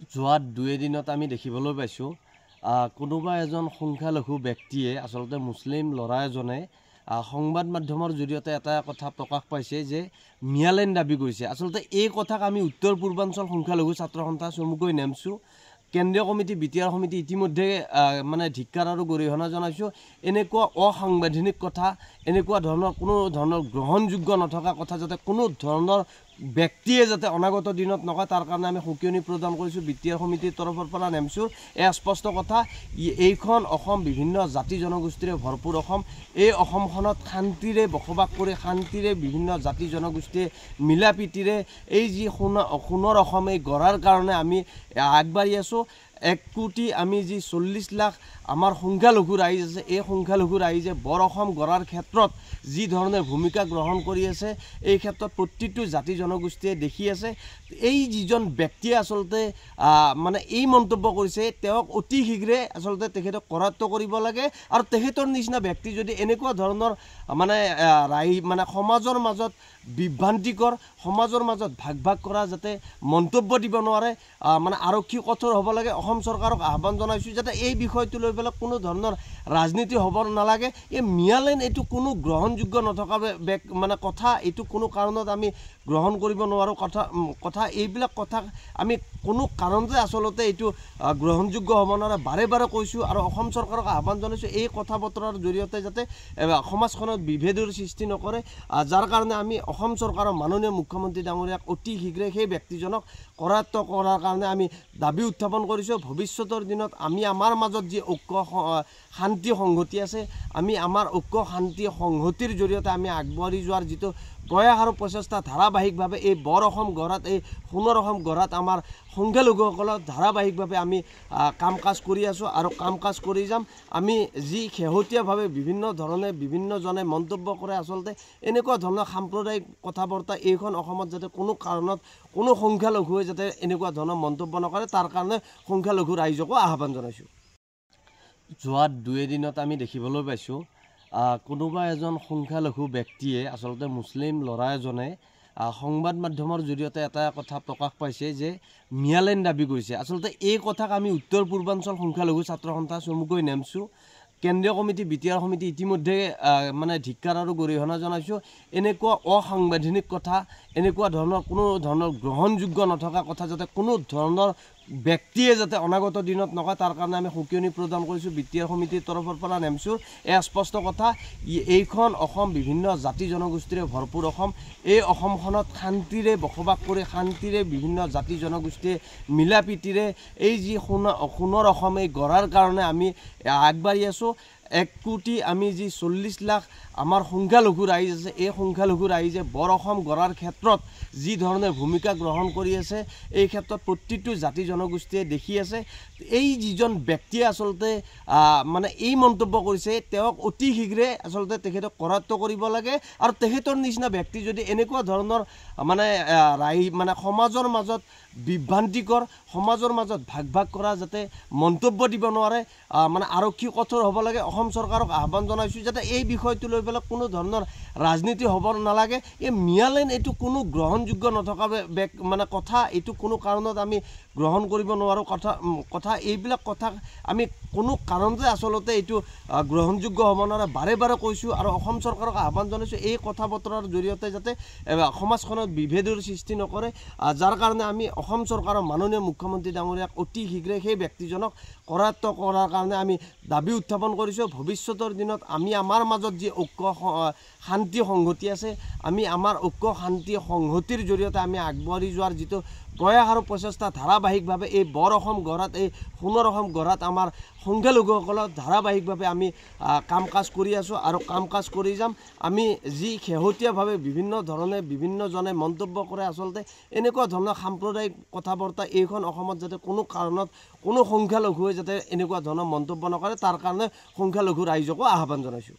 যোৱা 2 দিনত আমি দেখিবলৈ পাইছোঁ কোনোবা এজন সংখ্যালঘু ব্যক্তিয়ে আচলতে মুছলিম ল'ৰা এজনে সংবাদ মাধ্যমৰ জৰিয়তে এটা কথা প্ৰকাশ পাইছে যে মিয়ালেন দাবী কৰিছে। আচলতে এই কথাক আমি উত্তৰ পূৰ্বাঞ্চল সংখ্যালঘু ছাত্ৰ সন্থা চমুকৈ নেমছো কেন্দ্ৰীয় কমিটি বিটিআৰ সমিতি ইতিমধ্যে মানে ধিক্কাৰ আৰু গৰিহণা জনাইছোঁ। এনেকুৱা অসাংবিধানিক কথা, এনেকুৱা ধৰণৰ কোনো ধৰণৰ গ্ৰহণযোগ্য নথকা কথা যাতে কোনো ধৰণৰ ব্যক্তিয়ে যাতে অনাগত দিনত নকয় তাৰ কাৰণে আমি সকিয়নি প্ৰদান কৰিছোঁ। বিটিআৰ সমিতিৰ তৰফৰ পৰা নেমছোঁ এয়া স্পষ্ট কথা। এইখন অসম বিভিন্ন জাতি জনগোষ্ঠীৰে ভৰপূৰ অসম। এই অসমখনত শান্তিৰে বসবাস কৰি শান্তিৰে বিভিন্ন জাতি জনগোষ্ঠীয়ে মিলা প্ৰীতিৰে এই যি সোণৰ অসম এই গঢ়াৰ কাৰণে আমি আগবাঢ়ি আছোঁ। 1 কোটি আমি যি 40 লাখ আমাৰ সংখ্যালঘু ৰাইজ আছে, এই সংখ্যালঘু ৰাইজে বৰ অসম গঢ়াৰ ক্ষেত্ৰত যি ধৰণে ভূমিকা গ্ৰহণ কৰি আছে এই ক্ষেত্ৰত প্ৰত্যেকটো জাতি জনগোষ্ঠীয়ে দেখি আছে। এই যিজন ব্যক্তিয়ে আচলতে মানে এই মন্তব্য কৰিছে তেওঁক অতি শীঘ্ৰে আচলতে তেখেতক কৰায়ত্ব কৰিব লাগে আৰু তেখেতৰ নিচিনা ব্যক্তি যদি এনেকুৱা ধৰণৰ মানে মানে সমাজৰ মাজত বিভ্ৰান্তিকৰ, সমাজৰ মাজত ভাগ কৰা যাতে মন্তব্য দিব নোৱাৰে, মানে আৰক্ষী কঠোৰ হ'ব লাগে। অসম চৰকাৰক আহ্বান জনাইছোঁ যাতে এই বিষয়টো লৈ পেলাই কোনো ধৰণৰ ৰাজনীতি হ'ব নালাগে। এই মিয়ালেন এইটো কোনো গ্ৰহণযোগ্য নথকা মানে কথা, এইটো কোনো কাৰণত আমি গ্ৰহণ কৰিব নোৱাৰোঁ কথা এইবিলাক কথা আমি কোনো কাৰণতে আচলতে এইটো গ্ৰহণযোগ্য হ'ব নোৱাৰে। বাৰে বাৰে কৈছোঁ আৰু অসম চৰকাৰক আহ্বান জনাইছোঁ এই কথা বতৰাৰ জৰিয়তে যাতে সমাজখনত বিভেদৰ সৃষ্টি নকৰে, যাৰ কাৰণে আমি অসম চৰকাৰৰ মাননীয় মুখ্যমন্ত্ৰী ডাঙৰীয়াক অতি শীঘ্ৰে সেই ব্যক্তিজনক কৰায়ত্ব কৰাৰ কাৰণে আমি দাবী উত্থাপন কৰিছোঁ। ভৱিষ্যতৰ দিনত আমি আমাৰ মাজত যি ঐক্য শান্তি সংহতি আছে, আমি আমাৰ ঐক্য শান্তি সংহতিৰ জৰিয়তে আমি আগবাঢ়ি যোৱাৰ যিটো প্ৰয়াস আৰু প্ৰচেষ্টা ধাৰাবাহিকভাৱে এই বৰ অসম গঢ়াত, এই সোণৰ অসম গঢ়াত আমাৰ সংখ্যালঘুসকলৰ ধাৰাবাহিকভাৱে আমি কাম কাজ কৰি আছোঁ আৰু কাম কাজ কৰি যাম। আমি যি শেহতীয়াভাৱে বিভিন্ন ধৰণে বিভিন্নজনে মন্তব্য কৰে আচলতে এনেকুৱা ধৰণৰ সাম্প্ৰদায়িক কথা বাৰ্তা এইখন অসমত যাতে কোনো কাৰণত কোনো সংখ্যালঘুৱে যাতে এনেকুৱা ধৰণৰ মন্তব্য নকৰে তাৰ কাৰণে সংখ্যালঘু ৰাইজকো আহ্বান জনাইছোঁ। যোৱা 2 দিনত আমি দেখিবলৈ পাইছোঁ কোনোবা এজন সংখ্যালঘু ব্যক্তিয়ে আচলতে মুছলিম ল'ৰা এজনে সংবাদ মাধ্যমৰ জৰিয়তে এটা কথা প্ৰকাশ পাইছে যে মিয়ালেন দাবী কৰিছে। আচলতে এই কথাক আমি উত্তৰ পূৰ্বাঞ্চল সংখ্যালঘু ছাত্ৰ সন্থা চমুকৈ নেমছোঁ কেন্দ্ৰীয় কমিটি বিটিআৰ সমিতি ইতিমধ্যে মানে ধিক্কাৰ আৰু গৰিহণা জনাইছোঁ। এনেকুৱা অসাংবিধানিক কথা, এনেকুৱা ধৰণৰ কোনো ধৰণৰ গ্ৰহণযোগ্য নথকা কথা যাতে কোনো ধৰণৰ ব্যক্তিয়ে যাতে অনাগত দিনত নকয় তাৰ কাৰণে আমি সকিয়নি প্ৰদান কৰিছোঁ। বিটিআৰ সমিতিৰ তৰফৰ পৰা নেমছোঁ এয়া স্পষ্ট কথা। এইখন অসম বিভিন্ন জাতি জনগোষ্ঠীৰে ভৰপূৰ অসম। এই অসমখনত শান্তিৰে বসবাস কৰি শান্তিৰে বিভিন্ন জাতি জনগোষ্ঠীয়ে মিলা প্ৰীতিৰে এই যি সোণৰ অসম এই গঢ়াৰ কাৰণে আমি আগবাঢ়ি আছোঁ। 1 কোটি আমি যি 40 লাখ আমাৰ সংখ্যালঘু ৰাইজ আছে, এই সংখ্যালঘু ৰাইজে বৰ অসম গঢ়াৰ ক্ষেত্ৰত যি ধৰণে ভূমিকা গ্ৰহণ কৰি আছে এই ক্ষেত্ৰত প্ৰত্যেকটো জাতি জনগোষ্ঠীয়ে দেখি আছে। এই যিজন ব্যক্তিয়ে আচলতে মানে এই মন্তব্য কৰিছে তেওঁক অতি শীঘ্ৰে আচলতে তেখেতক কৰায়ত্ব কৰিব লাগে আৰু তেখেতৰ নিচিনা ব্যক্তি যদি এনেকুৱা ধৰণৰ মানে সমাজৰ মাজত বিভ্ৰান্তিকৰ, সমাজৰ মাজত ভাগ কৰা যাতে মন্তব্য দিব নোৱাৰে, মানে আৰক্ষী কঠোৰ হ'ব লাগে। অসম চৰকাৰক আহ্বান জনাইছোঁ যাতে এই বিষয়টো লৈ পেলাই কোনো ধৰণৰ ৰাজনীতি হ'ব নালাগে। এই মিয়ালেন এইটো কোনো গ্ৰহণযোগ্য নথকা মানে কথা, এইটো কোনো কাৰণত আমি গ্ৰহণ কৰিব নোৱাৰোঁ কথা এইবিলাক কথা আমি কোনো কাৰণতে আচলতে এইটো গ্ৰহণযোগ্য হ'ব নোৱাৰে। বাৰে বাৰে কৈছোঁ আৰু অসম চৰকাৰক আহ্বান জনাইছোঁ এই কথা বতৰাৰ জৰিয়তে যাতে সমাজখনত বিভেদৰ সৃষ্টি নকৰে, যাৰ কাৰণে আমি অসম চৰকাৰৰ মাননীয় মুখ্যমন্ত্ৰী ডাঙৰীয়াক অতি শীঘ্ৰে সেই ব্যক্তিজনক কৰায়ত্ব কৰাৰ কাৰণে আমি দাবী উত্থাপন কৰিছোঁ। ভৱিষ্যতৰ দিনত আমি আমাৰ মাজত যি ঐক্য শান্তি সংহতি আছে, আমি আমাৰ ঐক্য শান্তি সংহতিৰ জৰিয়তে আমি আগবাঢ়ি যোৱাৰ যিটো প্ৰয়াস আৰু প্ৰচেষ্টা ধাৰাবাহিকভাৱে এই বৰ অসম গঢ়াত, এই সোণৰ অসম গঢ়াত আমাৰ সংখ্যালঘুসকলৰ ধাৰাবাহিকভাৱে আমি কাম কাজ কৰি আছোঁ আৰু কাম কাজ কৰি যাম। আমি যি শেহতীয়াভাৱে বিভিন্ন ধৰণে বিভিন্নজনে মন্তব্য কৰে আচলতে এনেকুৱা ধৰণৰ সাম্প্ৰদায়িক কথা বাৰ্তা এইখন অসমত যাতে কোনো কাৰণত কোনো সংখ্যালঘুৱে যাতে এনেকুৱা ধৰণৰ মন্তব্য নকৰে তাৰ কাৰণে সংখ্যালঘু ৰাইজকো আহ্বান জনাইছোঁ।